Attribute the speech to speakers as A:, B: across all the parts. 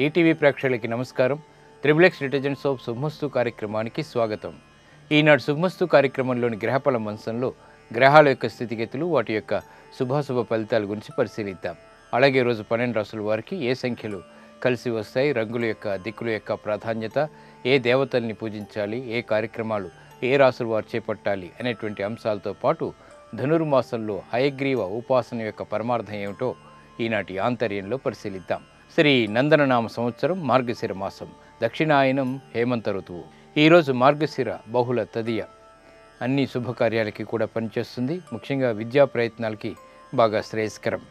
A: ETV ప్రేక్షకులకి నమస్కారం. Triple detergent soap శుభమస్తు కార్యక్రమానికి స్వాగతం. ఈనాడు శుభమస్తు కార్యక్రమంలోని గ్రహఫల మంచంలో గ్రహాల యొక్క స్థితిగతులు, వాటి యొక్క శుభాశుభ ఫలితాల గురించి పరిశీలిద్దాం. అలాగే రోజు 12 రాసుల వారికి ఏ సంఖ్యలు కలిసి వస్తాయి, రంగుల యొక్క దిక్కుల యొక్క ప్రాధాన్యత, ఏ దేవతల్ని పూజించాలి, ఏ కార్యక్రమాలు ఏ రాసుల వారు చేపట్టాలి అనేటువంటి అంశాలతో పాటు ధనుర్మాసంలో హయగ్రీవ ఉపాసన యొక్క పరమార్థం ఏమిటో ఈనాటి ఆంతర్యంలో పరిశీలిద్దాం. శ్రీ నందననామ సంవత్సరం మార్గశిర మాసం, దక్షిణాయనం, హేమంత ఋతువు. ఈరోజు మార్గశిర బహుళ తదియ అన్ని శుభకార్యాలకి కూడా పనిచేస్తుంది. ముఖ్యంగా విద్యా ప్రయత్నాలకి బాగా శ్రేయస్కరం.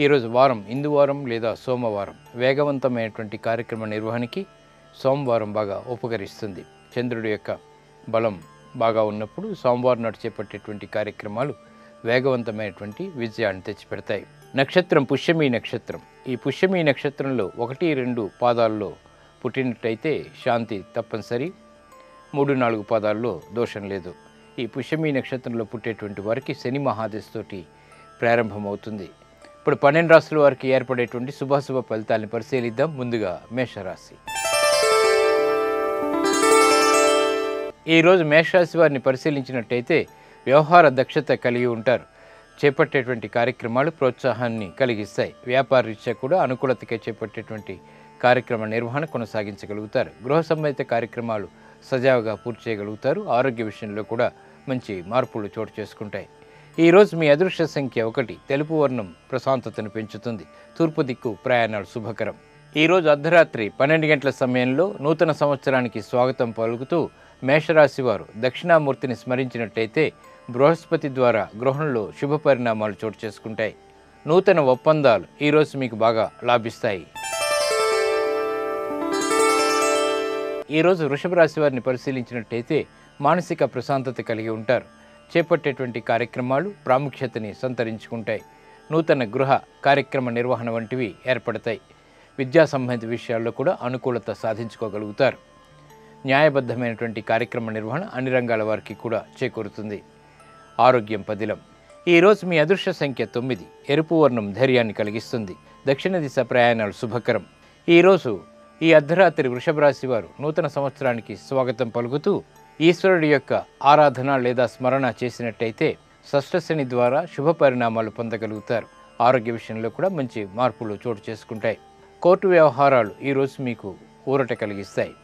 A: ఈరోజు వారం ఇందువారం లేదా సోమవారం. వేగవంతమైనటువంటి కార్యక్రమ నిర్వహణకి సోమవారం బాగా ఉపకరిస్తుంది. చంద్రుడి యొక్క బలం బాగా ఉన్నప్పుడు సోమవారం నాడు చేపట్టేటువంటి కార్యక్రమాలు వేగవంతమైనటువంటి విజయాన్ని తెచ్చిపెడతాయి. నక్షత్రం పుష్యమి నక్షత్రం. ఈ పుష్యమి నక్షత్రంలో 1-2 పాదాల్లో పుట్టినట్టయితే శాంతి తప్పనిసరి. 3-4 పాదాల్లో దోషం లేదు. ఈ పుష్యమి నక్షత్రంలో పుట్టేటువంటి వారికి శని మహాదశతోటి ప్రారంభమవుతుంది. ఇప్పుడు 12 రాశుల వారికి ఏర్పడేటువంటి శుభాశుభ ఫలితాలను పరిశీలిద్దాం. ముందుగా మేషరాశి. ఈరోజు మేషరాశి వారిని పరిశీలించినట్టయితే వ్యవహార దక్షత కలిగి ఉంటారు. చేపట్టేటువంటి కార్యక్రమాలు ప్రోత్సాహాన్ని కలిగిస్తాయి. వ్యాపార రీత్యా కూడా అనుకూలతగా చేపట్టేటువంటి కార్యక్రమ నిర్వహణ కొనసాగించగలుగుతారు. గృహ సంబంధిత కార్యక్రమాలు సజావుగా పూర్తి చేయగలుగుతారు. ఆరోగ్య విషయంలో కూడా మంచి మార్పులు చోటు చేసుకుంటాయి. ఈరోజు మీ అదృష్ట సంఖ్య 1. తెలుపు వర్ణం ప్రశాంతతను పెంచుతుంది. తూర్పు దిక్కు ప్రయాణాలు శుభకరం. ఈరోజు అర్ధరాత్రి 12 గంటల సమయంలో నూతన సంవత్సరానికి స్వాగతం పలుకుతూ మేషరాశి వారు దక్షిణామూర్తిని స్మరించినట్టయితే బృహస్పతి ద్వారా గృహంలో శుభ పరిణామాలు చోటు చేసుకుంటాయి. నూతన ఒప్పందాలు ఈరోజు మీకు బాగా లాభిస్తాయి. ఈరోజు వృషభ రాశి వారిని పరిశీలించినట్టయితే మానసిక ప్రశాంతత కలిగి ఉంటారు. చేపట్టేటువంటి కార్యక్రమాలు ప్రాముఖ్యతని సంతరించుకుంటాయి. నూతన గృహ కార్యక్రమ నిర్వహణ వంటివి ఏర్పడతాయి. విద్యా సంబంధిత విషయాల్లో కూడా అనుకూలత సాధించుకోగలుగుతారు. న్యాయబద్ధమైనటువంటి కార్యక్రమ నిర్వహణ అన్ని రంగాల వారికి కూడా చేకూరుతుంది. ఆరోగ్యం పదిలం. ఈరోజు మీ అదృష్ట సంఖ్య 9. ఎరుపు వర్ణం ధైర్యాన్ని కలిగిస్తుంది. దక్షిణ దిశ ప్రయాణాలు శుభకరం. ఈరోజు ఈ అర్ధరాత్రి వృషభ రాశి వారు నూతన సంవత్సరానికి స్వాగతం పలుకుతూ ఈశ్వరుడి యొక్క ఆరాధన లేదా స్మరణ చేసినట్టయితే షష్ఠశని ద్వారా శుభ పరిణామాలు పొందగలుగుతారు. ఆరోగ్య విషయంలో కూడా మంచి మార్పులు చోటు చేసుకుంటాయి. కోర్టు వ్యవహారాలు ఈరోజు మీకు ఊరట కలిగిస్తాయి.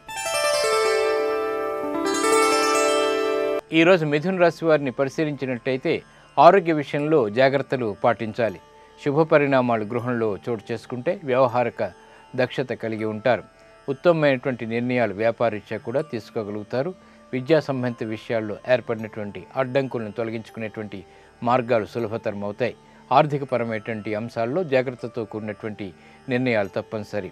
A: ఈరోజు మిథున రాశి వారిని పరిశీలించినట్టయితే ఆరోగ్య విషయంలో జాగ్రత్తలు పాటించాలి. శుభ పరిణామాలు గృహంలో చోటు చేసుకుంటే వ్యవహారిక దక్షత కలిగి ఉంటారు. ఉత్తమమైనటువంటి నిర్ణయాలు వ్యాపారీత్యా కూడా తీసుకోగలుగుతారు. విద్యా సంబంధిత విషయాల్లో ఏర్పడినటువంటి అడ్డంకులను తొలగించుకునేటువంటి మార్గాలు సులభతరం అవుతాయి. ఆర్థికపరమైనటువంటి అంశాల్లో జాగ్రత్తతో కూడినటువంటి నిర్ణయాలు తప్పనిసరి.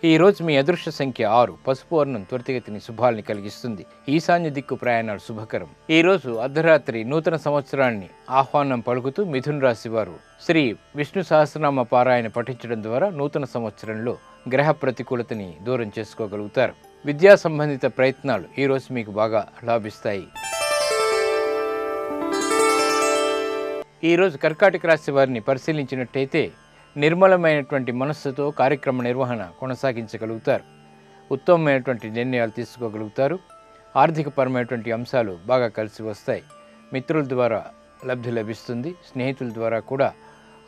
A: ఈరోజు మీ అదృష్ట సంఖ్య 6. పసుపు వర్ణం త్వరితగతిని శుభాల్ని కలిగిస్తుంది. ఈశాన్య దిక్కు ప్రయాణాలు శుభకరం. ఈరోజు అర్ధరాత్రి నూతన సంవత్సరాన్ని ఆహ్వానం పలుకుతూ మిథున రాశి వారు శ్రీ విష్ణు సహస్రనామ పారాయణ పఠించడం ద్వారా నూతన సంవత్సరంలో గ్రహ ప్రతికూలతని దూరం చేసుకోగలుగుతారు. విద్యా సంబంధిత ప్రయత్నాలు ఈరోజు మీకు బాగా లాభిస్తాయి. ఈరోజు కర్కాటక రాశి వారిని పరిశీలించినట్టయితే నిర్మలమైనటువంటి మనస్సుతో కార్యక్రమ నిర్వహణ కొనసాగించగలుగుతారు. ఉత్తమమైనటువంటి నిర్ణయాలు తీసుకోగలుగుతారు. ఆర్థికపరమైనటువంటి అంశాలు బాగా కలిసి వస్తాయి. మిత్రుల ద్వారా లబ్ధి లభిస్తుంది. స్నేహితుల ద్వారా కూడా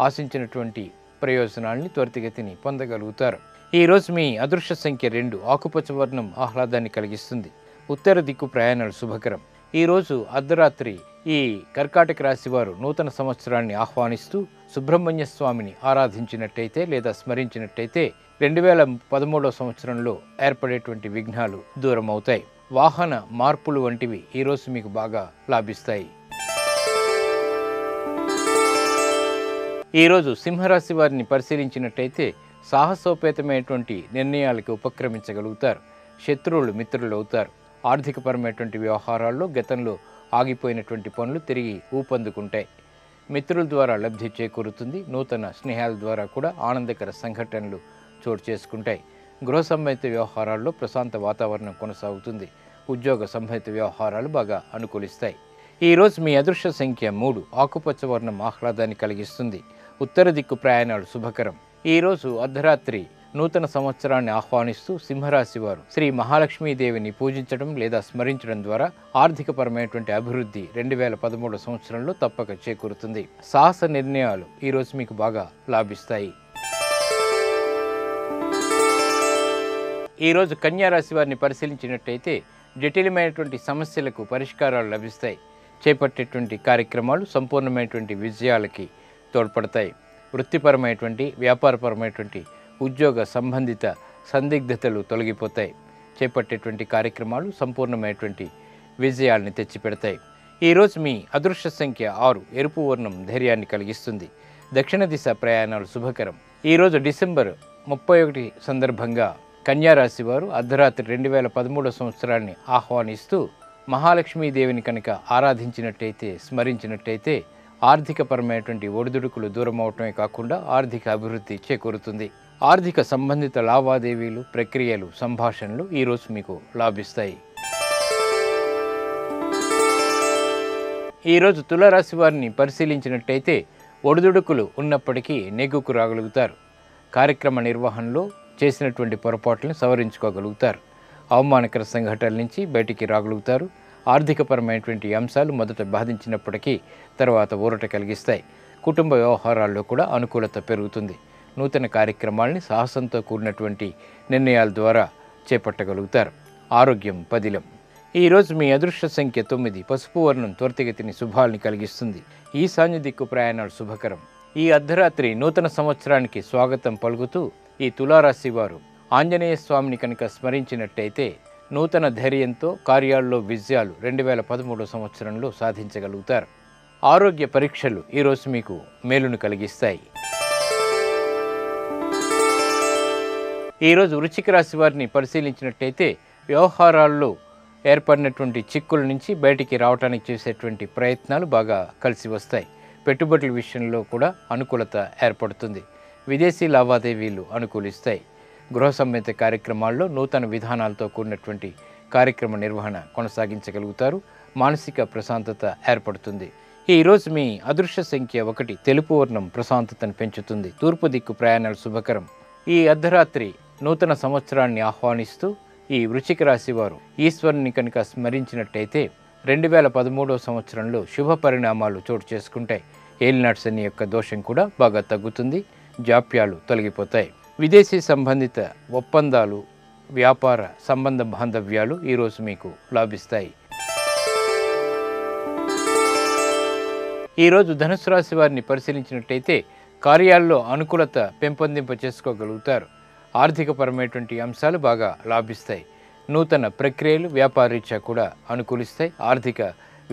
A: ఆశించినటువంటి ప్రయోజనాల్ని త్వరితగతిని పొందగలుగుతారు. ఈరోజు మీ అదృష్ట సంఖ్య 2. ఆకుపచ్చ వర్ణం ఆహ్లాదాన్ని కలిగిస్తుంది. ఉత్తర దిక్కు ప్రయాణాలు శుభకరం. ఈరోజు అర్ధరాత్రి ఈ కర్కాటక రాశి వారు నూతన సంవత్సరాన్ని ఆహ్వానిస్తూ సుబ్రహ్మణ్య స్వామిని ఆరాధించినట్టయితే లేదా స్మరించినట్టయితే 2013 సంవత్సరంలో ఏర్పడేటువంటి విఘ్నాలు దూరం అవుతాయి. వాహన మార్పులు వంటివి ఈరోజు మీకు బాగా లాభిస్తాయి. ఈరోజు సింహరాశి వారిని పరిశీలించినట్టయితే సాహసోపేతమైనటువంటి నిర్ణయాలకు ఉపక్రమించగలుగుతారు. శత్రువులు మిత్రులు అవుతారు. ఆర్థికపరమైనటువంటి వ్యవహారాల్లో గతంలో ఆగిపోయినటువంటి పనులు తిరిగి ఊపందుకుంటాయి. మిత్రుల ద్వారా లబ్ధి చేకూరుతుంది. నూతన స్నేహాల ద్వారా కూడా ఆనందకర సంఘటనలు చోటు చేసుకుంటాయి. గృహ సంబంధిత వ్యవహారాల్లో ప్రశాంత వాతావరణం కొనసాగుతుంది. ఉద్యోగ సంబంధిత వ్యవహారాలు బాగా అనుకూలిస్తాయి. ఈరోజు మీ అదృష్ట సంఖ్య 3. ఆకుపచ్చ వర్ణం ఆహ్లాదాన్ని కలిగిస్తుంది. ఉత్తర దిక్కు ప్రయాణాలు శుభకరం. ఈరోజు అర్ధరాత్రి నూతన సంవత్సరాన్ని ఆహ్వానిస్తూ సింహరాశి వారు శ్రీ మహాలక్ష్మీదేవిని పూజించడం లేదా స్మరించడం ద్వారా ఆర్థికపరమైనటువంటి అభివృద్ధి 2013 సంవత్సరంలో తప్పక చేకూరుతుంది. సాహస నిర్ణయాలు ఈరోజు మీకు బాగా లాభిస్తాయి. ఈరోజు కన్యా రాశి వారిని పరిశీలించినట్టయితే జటిలమైనటువంటి సమస్యలకు పరిష్కారాలు లభిస్తాయి. చేపట్టేటువంటి కార్యక్రమాలు సంపూర్ణమైనటువంటి విజయాలకి తోడ్పడతాయి. వృత్తిపరమైనటువంటి వ్యాపారపరమైనటువంటి ఉద్యోగ సంబంధిత సందిగ్ధతలు తొలగిపోతాయి. చేపట్టేటువంటి కార్యక్రమాలు సంపూర్ణమైనటువంటి విజయాల్ని తెచ్చిపెడతాయి. ఈరోజు మీ అదృష్ట సంఖ్య 6. ఎరుపు వర్ణం ధైర్యాన్ని కలిగిస్తుంది. దక్షిణ దిశ ప్రయాణాలు శుభకరం. ఈరోజు డిసెంబర్ 31 సందర్భంగా కన్యా రాశి వారు అర్ధరాత్రి 2013 సంవత్సరాన్ని ఆహ్వానిస్తూ మహాలక్ష్మీదేవిని కనుక ఆరాధించినట్టయితే, స్మరించినట్టయితే ఆర్థికపరమైనటువంటి ఒడిదుడుకులు దూరం అవటమే కాకుండా ఆర్థిక అభివృద్ధి చేకూరుతుంది. ఆర్థిక సంబంధిత లావాదేవీలు, ప్రక్రియలు, సంభాషణలు ఈరోజు మీకు లాభిస్తాయి. ఈరోజు తులారాశి వారిని పరిశీలించినట్టయితే ఒడిదుడుకులు ఉన్నప్పటికీ నెగ్గుకు రాగలుగుతారు. కార్యక్రమ నిర్వహణలో చేసినటువంటి పొరపాట్లను సవరించుకోగలుగుతారు. అవమానకర సంఘటనల నుంచి బయటికి రాగలుగుతారు. ఆర్థికపరమైనటువంటి అంశాలు మొదట బాధించినప్పటికీ తర్వాత ఊరట కలిగిస్తాయి. కుటుంబ వ్యవహారాల్లో కూడా అనుకూలత పెరుగుతుంది. నూతన కార్యక్రమాల్ని సాహసంతో కూడినటువంటి నిర్ణయాల ద్వారా చేపట్టగలుగుతారు. ఆరోగ్యం పదిలం. ఈరోజు మీ అదృష్ట సంఖ్య 9. పసుపు వర్ణం త్వరితగతిని శుభాల్ని కలిగిస్తుంది. ఈశాన్య దిక్కు ప్రయాణాలు శుభకరం. ఈ అర్ధరాత్రి నూతన సంవత్సరానికి స్వాగతం పలుకుతూ ఈ తులారాశి వారు ఆంజనేయ స్వామిని కనుక స్మరించినట్టయితే నూతన ధైర్యంతో కార్యాల్లో విజయాలు 2013 సంవత్సరంలో సాధించగలుగుతారు. ఆరోగ్య పరీక్షలు ఈరోజు మీకు మేలును కలిగిస్తాయి. ఈరోజు వృశ్చిక రాశి వారిని పరిశీలించినట్టయితే వ్యవహారాల్లో ఏర్పడినటువంటి చిక్కుల నుంచి బయటికి రావడానికి చేసేటువంటి ప్రయత్నాలు బాగా కలిసి వస్తాయి. పెట్టుబడుల విషయంలో కూడా అనుకూలత ఏర్పడుతుంది. విదేశీ లావాదేవీలు అనుకూలిస్తాయి. గృహ సంబంధిత కార్యక్రమాల్లో నూతన విధానాలతో కూడినటువంటి కార్యక్రమ నిర్వహణ కొనసాగించగలుగుతారు. మానసిక ప్రశాంతత ఏర్పడుతుంది. ఈరోజు మీ అదృష్ట సంఖ్య 1. తెలుపు వర్ణం ప్రశాంతతను పెంచుతుంది. తూర్పు దిక్కు ప్రయాణాలు శుభకరం. ఈ అర్ధరాత్రి నూతన సంవత్సరాన్ని ఆహ్వానిస్తూ ఈ వృశ్చిక రాశి వారు ఈశ్వరుని కనుక స్మరించినట్టయితే 2013 సంవత్సరంలో శుభ పరిణామాలు చోటు చేసుకుంటాయి. ఏలినాటి శని యొక్క దోషం కూడా బాగా తగ్గుతుంది. జాప్యాలు తొలగిపోతాయి. విదేశీ సంబంధిత ఒప్పందాలు, వ్యాపార సంబంధ బాంధవ్యాలు ఈరోజు మీకు లాభిస్తాయి. ఈరోజు ధనుసు రాశి వారిని పరిశీలించినట్టయితే కార్యాల్లో అనుకూలత పెంపొందింప చేసుకోగలుగుతారు. ఆర్థికపరమైనటువంటి అంశాలు బాగా లాభిస్తాయి. నూతన ప్రక్రియలు వ్యాపారరీత్యా కూడా అనుకూలిస్తాయి. ఆర్థిక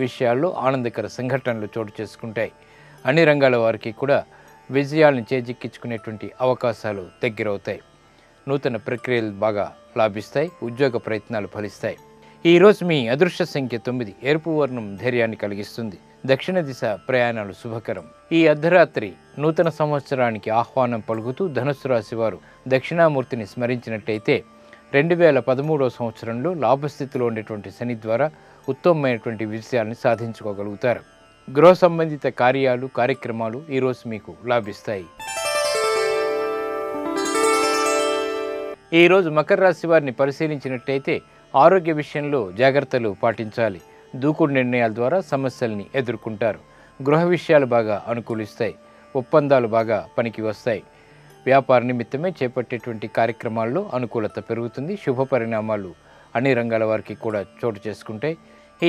A: విషయాల్లో ఆనందకర సంఘటనలు చోటు చేసుకుంటాయి. అన్ని రంగాల వారికి కూడా విజయాలను చేజిక్కించుకునేటువంటి అవకాశాలు దగ్గరవుతాయి. నూతన ప్రక్రియలు బాగా లాభిస్తాయి. ఉద్యోగ ప్రయత్నాలు ఫలిస్తాయి. ఈరోజు మీ అదృష్ట సంఖ్య 9. ఎరుపు వర్ణం ధైర్యాన్ని కలిగిస్తుంది. దక్షిణ దిశ ప్రయాణాలు శుభకరం. ఈ అర్ధరాత్రి నూతన సంవత్సరానికి ఆహ్వానం పలుకుతూ ధనుస్సు రాశి వారు దక్షిణామూర్తిని స్మరించినట్టయితే 2013 సంవత్సరంలో లాభస్థితిలో ఉండేటువంటి శని ద్వారా ఉత్తమమైనటువంటి విజయాన్ని సాధించుకోగలుగుతారు. గృహ సంబంధిత కార్యాలు, కార్యక్రమాలు ఈరోజు మీకు లాభిస్తాయి. ఈరోజు మకర రాశి వారిని పరిశీలించినట్టయితే ఆరోగ్య విషయంలో జాగ్రత్తలు పాటించాలి. దూకుడు నిర్ణయాల ద్వారా సమస్యల్ని ఎదుర్కొంటారు. గృహ విషయాలు బాగా అనుకూలిస్తాయి. ఒప్పందాలు బాగా పనికి వస్తాయి. వ్యాపార నిమిత్తమే చేపట్టేటువంటి కార్యక్రమాల్లో అనుకూలత పెరుగుతుంది. శుభ పరిణామాలు అన్ని రంగాల వారికి కూడా చోటు చేసుకుంటాయి.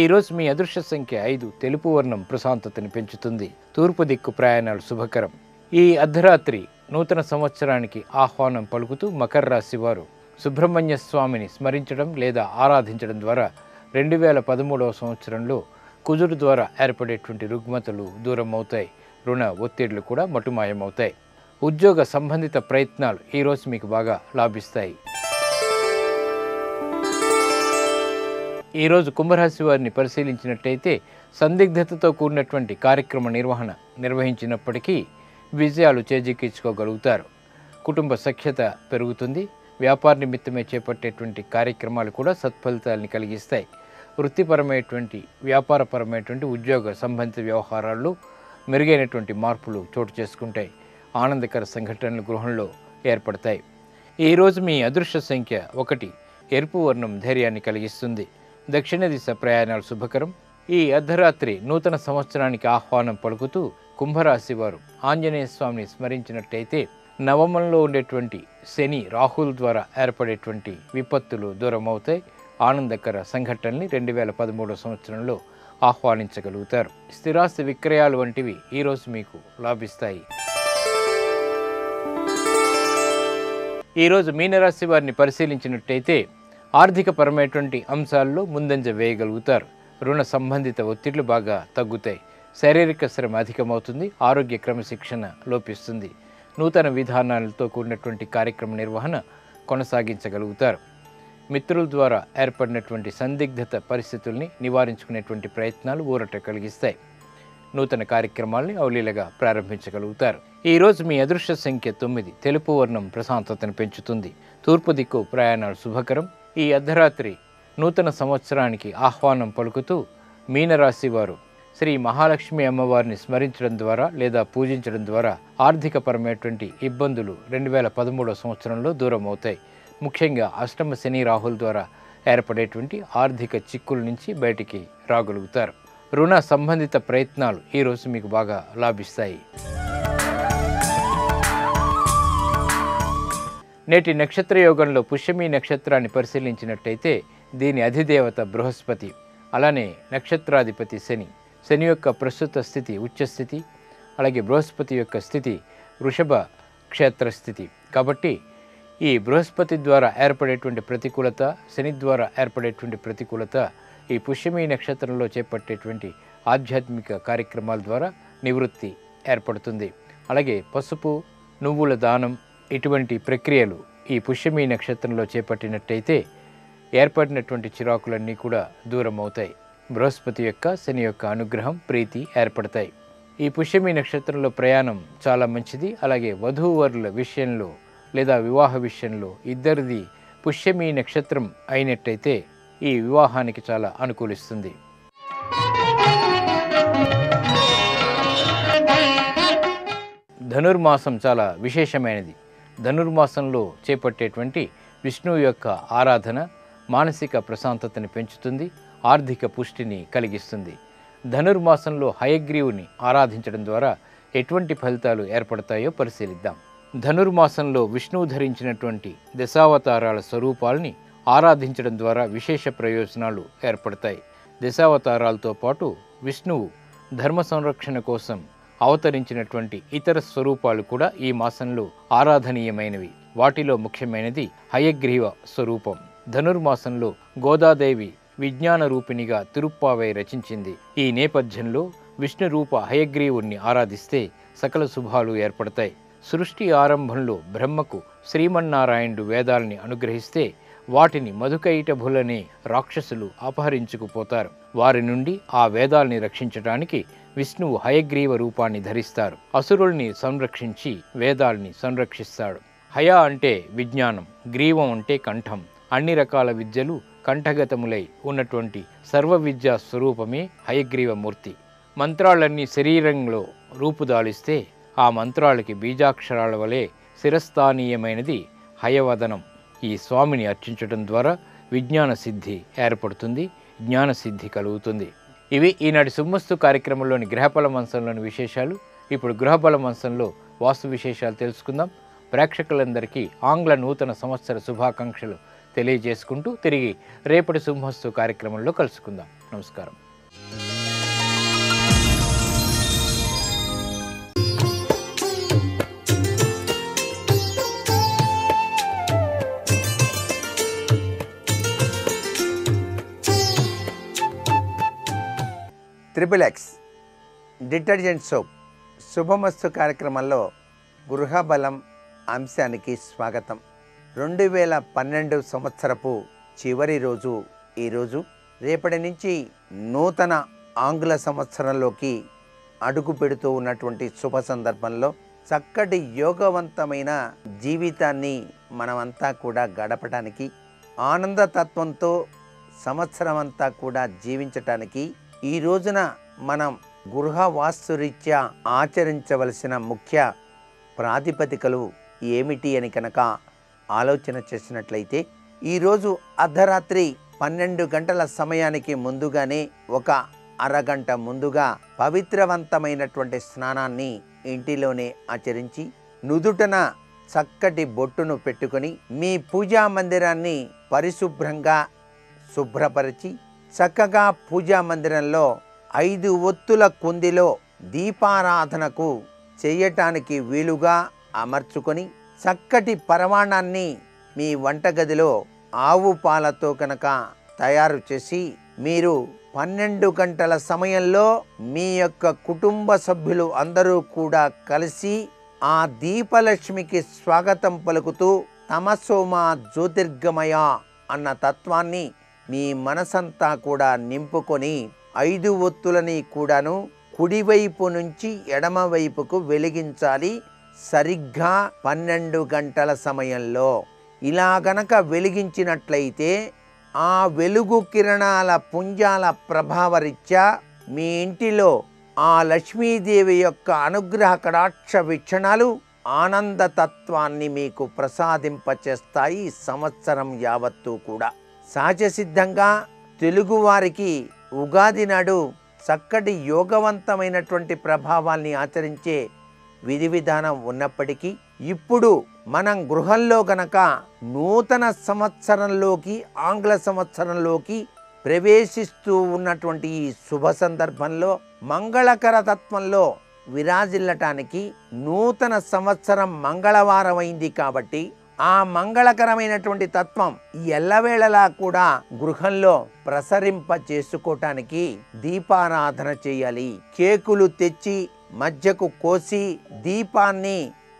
A: ఈరోజు మీ అదృష్ట సంఖ్య 5. తెలుపు వర్ణం ప్రశాంతతని పెంచుతుంది. తూర్పు దిక్కు ప్రయాణాలు శుభకరం. ఈ అర్ధరాత్రి నూతన సంవత్సరానికి ఆహ్వానం పలుకుతూ మకర రాశి వారు సుబ్రహ్మణ్య స్వామిని స్మరించడం లేదా ఆరాధించడం ద్వారా 2013 సంవత్సరంలో కుజుడు ద్వారా ఏర్పడేటువంటి రుగ్మతలు దూరం అవుతాయి. రుణ ఒత్తిళ్లు కూడా మటుమాయమవుతాయి. ఉద్యోగ సంబంధిత ప్రయత్నాలు ఈరోజు మీకు బాగా లాభిస్తాయి. ఈరోజు కుంభరాశి వారిని పరిశీలించినట్టయితే సందిగ్ధతతో కూడినటువంటి కార్యక్రమ నిర్వహణ నిర్వహించినప్పటికీ విజయాలు చేజిక్కించుకోగలుగుతారు. కుటుంబ సఖ్యత పెరుగుతుంది. వ్యాపార నిమిత్తమే చేపట్టేటువంటి కార్యక్రమాలు కూడా సత్ఫలితాలని కలిగిస్తాయి. వృత్తిపరమైనటువంటి వ్యాపారపరమైనటువంటి ఉద్యోగ సంబంధిత వ్యవహారాల్లో మెరుగైనటువంటి మార్పులు చోటు చేసుకుంటాయి. ఆనందకర సంఘటనలు గృహంలో ఏర్పడతాయి. ఈరోజు మీ అదృష్ట సంఖ్య 1. ఎరుపు వర్ణం ధైర్యాన్ని కలిగిస్తుంది. దక్షిణ దిశ ప్రయాణాలు శుభకరం. ఈ అర్ధరాత్రి నూతన సంవత్సరానికి ఆహ్వానం పలుకుతూ కుంభరాశి వారు ఆంజనేయ స్వామిని స్మరించినట్టయితే నవమంలో ఉండేటువంటి శని రాహుల్ ద్వారా ఏర్పడేటువంటి విపత్తులు దూరం అవుతాయి. ఆనందకర సంఘటనల్ని 2013 సంవత్సరంలో ఆహ్వానించగలుగుతారు. స్థిరాస్తి విక్రయాలు వంటివి ఈరోజు మీకు లాభిస్తాయి. ఈరోజు మీనరాశి వారిని పరిశీలించినట్టయితే ఆర్థికపరమైనటువంటి అంశాల్లో ముందంజ వేయగలుగుతారు. రుణ సంబంధిత ఒత్తిళ్లు బాగా తగ్గుతాయి. శారీరక శ్రమ అధికమవుతుంది. ఆరోగ్య క్రమశిక్షణ లోపిస్తుంది. నూతన విధానాలతో కూడినటువంటి కార్యక్రమ నిర్వహణ కొనసాగించగలుగుతారు. మిత్రుల ద్వారా ఏర్పడినటువంటి సందిగ్ధత పరిస్థితుల్ని నివారించుకునేటువంటి ప్రయత్నాలు ఊరట కలిగిస్తాయి. నూతన కార్యక్రమాల్ని అవలీలగా ప్రారంభించగలుగుతారు. ఈరోజు మీ అదృష్ట సంఖ్య 9. తెలుపు వర్ణం ప్రశాంతతను పెంచుతుంది. తూర్పు దిక్కు ప్రయాణాలు శుభకరం. ఈ అర్ధరాత్రి నూతన సంవత్సరానికి ఆహ్వానం పలుకుతూ మీనరాశి వారు శ్రీ మహాలక్ష్మి అమ్మవారిని స్మరించడం ద్వారా లేదా పూజించడం ద్వారా ఆర్థికపరమైనటువంటి ఇబ్బందులు 2013 సంవత్సరంలో దూరం అవుతాయి. ముఖ్యంగా అష్టమ శని రాహుల్ ద్వారా ఏర్పడేటువంటి ఆర్థిక చిక్కుల నుంచి బయటికి రాగలుగుతారు. రుణ సంబంధిత ప్రయత్నాలు ఈరోజు మీకు బాగా లాభిస్తాయి. నేటి నక్షత్ర యోగంలో పుష్యమి నక్షత్రాన్ని పరిశీలించినట్టయితే దీని అధిదేవత బృహస్పతి, అలానే నక్షత్రాధిపతి శని. శని యొక్క ప్రస్తుత స్థితి ఉచ్చస్థితి, అలాగే బృహస్పతి యొక్క స్థితి వృషభ క్షేత్రస్థితి. కాబట్టి ఈ బృహస్పతి ద్వారా ఏర్పడేటువంటి ప్రతికూలత, శని ద్వారా ఏర్పడేటువంటి ప్రతికూలత ఈ పుష్యమి నక్షత్రంలో చేపట్టేటువంటి ఆధ్యాత్మిక కార్యక్రమాల ద్వారా నివృత్తి ఏర్పడుతుంది. అలాగే పసుపు, నువ్వుల దానం ఇటువంటి ప్రక్రియలు ఈ పుష్యమి నక్షత్రంలో చేపట్టినట్టయితే ఏర్పడినటువంటి చిరాకులన్నీ కూడా దూరం అవుతాయి. బృహస్పతి యొక్క, శని యొక్క అనుగ్రహం, ప్రీతి ఏర్పడతాయి. ఈ పుష్యమి నక్షత్రంలో ప్రయాణం చాలా మంచిది. అలాగే వధూవరుల విషయంలో లేదా వివాహ విషయంలో ఇద్దరిది పుష్యమి నక్షత్రం అయినట్టయితే ఈ వివాహానికి చాలా అనుకూలిస్తుంది. ధనుర్మాసం చాలా విశేషమైనది. ధనుర్మాసంలో చేపట్టేటువంటి విష్ణువు యొక్క ఆరాధన మానసిక ప్రశాంతతని పెంచుతుంది, ఆర్థిక పుష్టిని కలిగిస్తుంది. ధనుర్మాసంలో హయగ్రీవుని ఆరాధించడం ద్వారా ఎటువంటి ఫలితాలు ఏర్పడతాయో పరిశీలిద్దాం. ధనుర్మాసంలో విష్ణువు ధరించినటువంటి దశావతారాల స్వరూపాల్ని ఆరాధించడం ద్వారా విశేష ప్రయోజనాలు ఏర్పడతాయి. దశావతారాలతో పాటు విష్ణువు ధర్మ సంరక్షణ కోసం అవతరించినటువంటి ఇతర స్వరూపాలు కూడా ఈ మాసంలో ఆరాధనీయమైనవి. వాటిలో ముఖ్యమైనది హయగ్రీవ స్వరూపం. ధనుర్మాసంలో గోదాదేవి విజ్ఞాన రూపిణిగా తిరుప్పావై రచించింది. ఈ నేపథ్యంలో విష్ణు రూప హయగ్రీవుణ్ణి ఆరాధిస్తే సకల శుభాలు ఏర్పడతాయి. సృష్టి ఆరంభంలో బ్రహ్మకు శ్రీమన్నారాయణుడు వేదాల్ని అనుగ్రహిస్తే వాటిని మధుకైటభులనే రాక్షసులు అపహరించుకుపోతారు. వారి నుండి ఆ వేదాల్ని రక్షించడానికి విష్ణువు హయగ్రీవ రూపాన్ని ధరిస్తారు. అసురుల్ని సంరక్షించి వేదాల్ని సంరక్షిస్తాడు. హయ అంటే విజ్ఞానం, గ్రీవం అంటే కంఠం. అన్ని రకాల విద్యలు కంఠగతములై ఉన్నటువంటి సర్వ విద్యా స్వరూపమే హయగ్రీవమూర్తి. మంత్రాలన్నీ శరీరంలో రూపుదాలిస్తే ఆ మంత్రాలకి బీజాక్షరాల వలె శిరస్థానీయమైనది హయవదనం. ఈ స్వామిని అర్చించడం ద్వారా విజ్ఞాన సిద్ధి ఏర్పడుతుంది, జ్ఞానసిద్ధి కలుగుతుంది. ఇవి ఈనాటి శుభమస్తు కార్యక్రమంలోని గ్రహబల మంచంలోని విశేషాలు. ఇప్పుడు గృహబల మంచంలో వాస్తు విశేషాలు తెలుసుకుందాం. ప్రేక్షకులందరికీ ఆంగ్ల నూతన సంవత్సర శుభాకాంక్షలు తెలియజేసుకుంటూ తిరిగి రేపటి శుభమస్తు కార్యక్రమంలో కలుసుకుందాం. నమస్కారం.
B: XXX డిటర్జెంట్ సోప్ శుభమస్తు కార్యక్రమంలో గృహబలం అంశానికి స్వాగతం. 2012 సంవత్సరపు చివరి రోజు ఈరోజు. రేపటి నుంచి నూతన ఆంగ్ల సంవత్సరంలోకి అడుగు పెడుతూ ఉన్నటువంటి శుభ సందర్భంలో చక్కటి యోగవంతమైన జీవితాన్ని మనమంతా కూడా గడపడానికి, ఆనందతత్వంతో సంవత్సరం అంతా కూడా జీవించటానికి ఈ రోజున మనం గృహ వాస్తురీత్యా ఆచరించవలసిన ముఖ్య ప్రాతిపదికలు ఏమిటి అని కనుక ఆలోచన చేసినట్లయితే ఈరోజు అర్ధరాత్రి 12 గంటల సమయానికి ముందుగానే ఒక అరగంట ముందుగా పవిత్రవంతమైనటువంటి స్నానాన్ని ఇంటిలోనే ఆచరించి నుదుటన చక్కటి బొట్టును పెట్టుకొని మీ పూజా మందిరాన్ని పరిశుభ్రంగా శుభ్రపరిచి చక్కగా పూజా మందిరంలో 5 ఒత్తుల కుందిలో దీపారాధనకు చేయటానికి వీలుగా అమర్చుకొని చక్కటి పరమాణాన్ని మీ వంటగదిలో ఆవు పాలతో కనుక తయారు చేసి మీరు 12 గంటల సమయంలో మీ యొక్క కుటుంబ సభ్యులు అందరూ కూడా కలిసి ఆ దీపలక్ష్మికి స్వాగతం పలుకుతూ తమసోమ జ్యోతిర్గమయ అన్న తత్వాన్ని మీ మనసంతా కూడా నింపుకొని 5 ఒత్తులని కూడాను కుడివైపు నుంచి ఎడమవైపుకు వెలిగించాలి సరిగ్గా 12 గంటల సమయంలో. ఇలా గనక వెలిగించినట్లయితే ఆ వెలుగు కిరణాల పుంజాల ప్రభావరీత్యా మీ ఇంటిలో ఆ లక్ష్మీదేవి యొక్క అనుగ్రహ కటాక్ష వీక్షణాలు ఆనందతత్వాన్ని మీకు ప్రసాదింపచేస్తాయి సంవత్సరం యావత్తూ కూడా. సహజసిద్ధంగా తెలుగువారికి ఉగాది నాడు చక్కటి యోగవంతమైనటువంటి ప్రభావాల్ని ఆచరించే విధి విధానం ఉన్నప్పటికీ ఇప్పుడు మనం గృహంలో గనక నూతన సంవత్సరంలోకి ఆంగ్ల సంవత్సరంలోకి ప్రవేశిస్తూ ఉన్నటువంటి ఈ శుభ సందర్భంలో మంగళకర తత్వంలో విరాజిల్లటానికి నూతన సంవత్సరం మంగళవారం అయింది కాబట్టి ఆ మంగళకరమైనటువంటి తత్వం ఎల్లవేళలా కూడా గృహంలో ప్రసరింప చేసుకోవటానికి దీపారాధన చేయాలి. కేకులు తెచ్చి మధ్యకు కోసి దీపాన్ని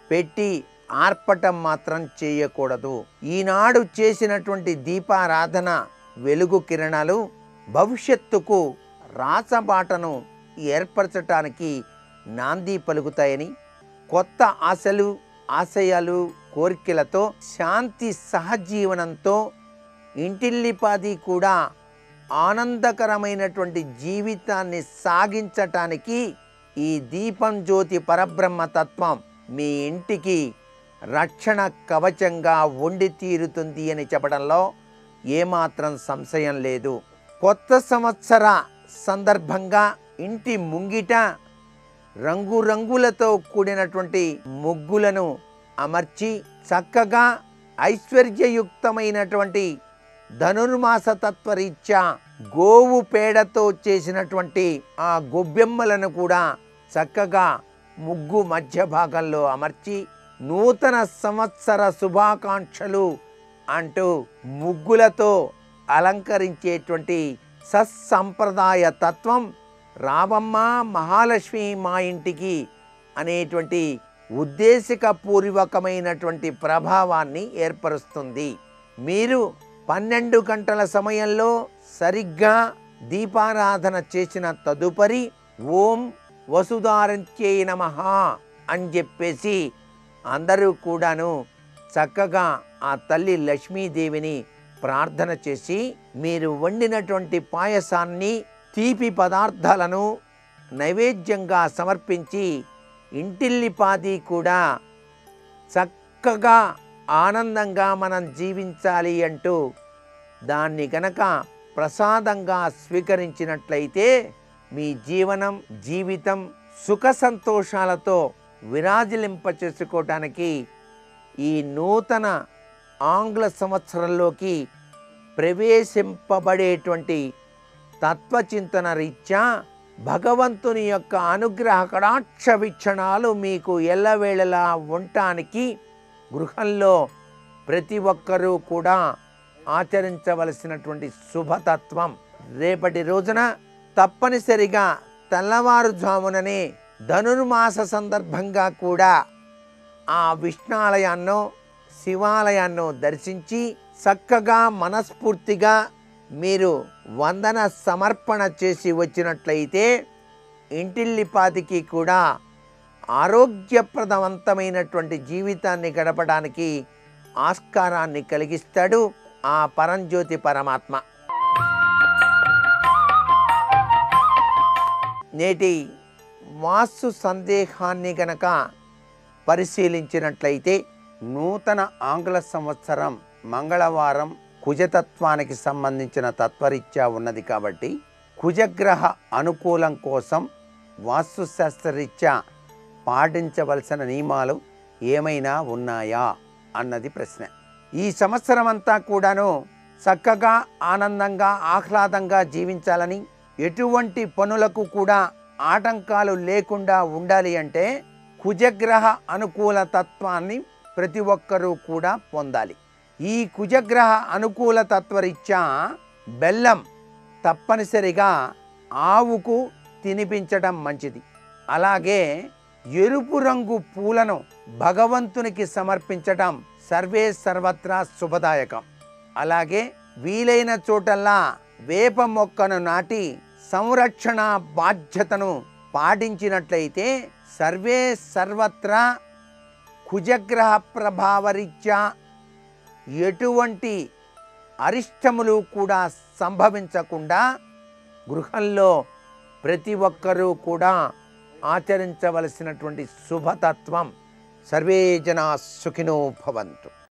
B: పెట్టి ఆర్పటం మాత్రం చేయకూడదు. ఈనాడు చేసినటువంటి దీపారాధన వెలుగు కిరణాలు భవిష్యత్తుకు రాసబాటను ఏర్పరచటానికి నాంది పలుకుతాయని, కొత్త ఆశలు ఆశయాలు కోరికలతో శాంతి సహజీవనంతో ఇంటిల్లిపాది కూడా ఆనందకరమైనటువంటి జీవితాన్ని సాగించటానికి ఈ దీపం జ్యోతి పరబ్రహ్మ తత్వం మీ ఇంటికి రక్షణ కవచంగా ఉండి తీరుతుంది అని చెప్పడంలో ఏమాత్రం సంశయం లేదు. కొత్త సంవత్సర సందర్భంగా ఇంటి ముంగిట రంగురంగులతో కూడినటువంటి ముగ్గులను అమర్చి చక్కగా ఐశ్వర్యయుక్తమైనటువంటి ధనుర్మాస తత్వరీత్యా గోవు పేడతో చేసినటువంటి ఆ గొబ్బెమ్మలను కూడా చక్కగా ముగ్గు మధ్య భాగంలో అమర్చి నూతన సంవత్సర శుభాకాంక్షలు అంటూ ముగ్గులతో అలంకరించేటువంటి సత్సంప్రదాయ తత్వం రావమ్మ మహాలక్ష్మి మా ఇంటికి అనేటువంటి ఉద్దేశికపూర్వకమైనటువంటి ప్రభావాన్ని ఏర్పరుస్తుంది. మీరు 12 గంటల సమయంలో సరిగ్గా దీపారాధన చేసిన తదుపరి ఓం వసుధారంత్యై నమః అని చెప్పేసి అందరూ కూడాను చక్కగా ఆ తల్లి లక్ష్మీదేవిని ప్రార్థన చేసి మీరు వండినటువంటి పాయసాన్ని తీపి పదార్థాలను నైవేద్యంగా సమర్పించి ఇంటిల్లిపాది కూడా చక్కగా ఆనందంగా మనం జీవించాలి అంటూ దాన్ని గనక ప్రసాదంగా స్వీకరించినట్లయితే మీ జీవితం సుఖ సంతోషాలతో విరాజిలింప చేసుకోవటానికి ఈ నూతన ఆంగ్ల సంవత్సరంలోకి ప్రవేశింపబడేటువంటి తత్వచింతన రీత్యా భగవంతుని యొక్క అనుగ్రహ కటాక్ష వీక్షణాలు మీకు ఎల్లవేళలా ఉండటానికి గృహంలో ప్రతి ఒక్కరూ కూడా ఆచరించవలసినటువంటి శుభతత్వం. రేపటి రోజున తప్పనిసరిగా తెల్లవారుజాముననే ధనుర్మాస సందర్భంగా కూడా ఆ విష్ణాలయాన్నో శివాలయాన్నో దర్శించి చక్కగా మనస్ఫూర్తిగా మీరు వందన సమర్పణ చేసి వచ్చినట్లయితే ఇంటిల్లిపాదికి కూడా ఆరోగ్యప్రదవంతమైనటువంటి జీవితాన్ని గడపడానికి ఆస్కారాన్ని కలిగిస్తాడు ఆ పరంజ్యోతి పరమాత్మ. నేటి వాస్తు సందేహాన్ని గనక పరిశీలించినట్లయితే నూతన ఆంగ్ల సంవత్సరం మంగళవారం కుజతత్వానికి సంబంధించిన తత్వరీత్యా ఉన్నది కాబట్టి కుజగ్రహ అనుకూలం కోసం వాస్తుశాస్త్రరీత్యా పాటించవలసిన నియమాలు ఏమైనా ఉన్నాయా అన్నది ప్రశ్న. ఈ సంవత్సరం అంతా కూడాను చక్కగా ఆనందంగా ఆహ్లాదంగా జీవించాలని, ఎటువంటి పనులకు కూడా ఆటంకాలు లేకుండా ఉండాలి అంటే కుజగ్రహ అనుకూల తత్వాన్ని ప్రతి ఒక్కరూ కూడా పొందాలి. ఈ కుజగ్రహ అనుకూల తత్వరీత్యా బెల్లం తప్పనిసరిగా ఆవుకు తినిపించడం మంచిది. అలాగే ఎరుపు రంగు పూలను భగవంతునికి సమర్పించడం సర్వే సర్వత్రా శుభదాయకం. అలాగే వీలైన చోటల్లా వేప మొక్కను నాటి సంరక్షణ బాధ్యతను పాటించినట్లయితే సర్వే సర్వత్రా కుజగ్రహ ప్రభావరీత్యా ఎటువంటి అరిష్టములు కూడా సంభవించకుండా గృహంలో ప్రతి ఒక్కరూ కూడా ఆచరించవలసినటువంటి శుభతత్వం. సర్వే జనా సుఖినో భవంతు.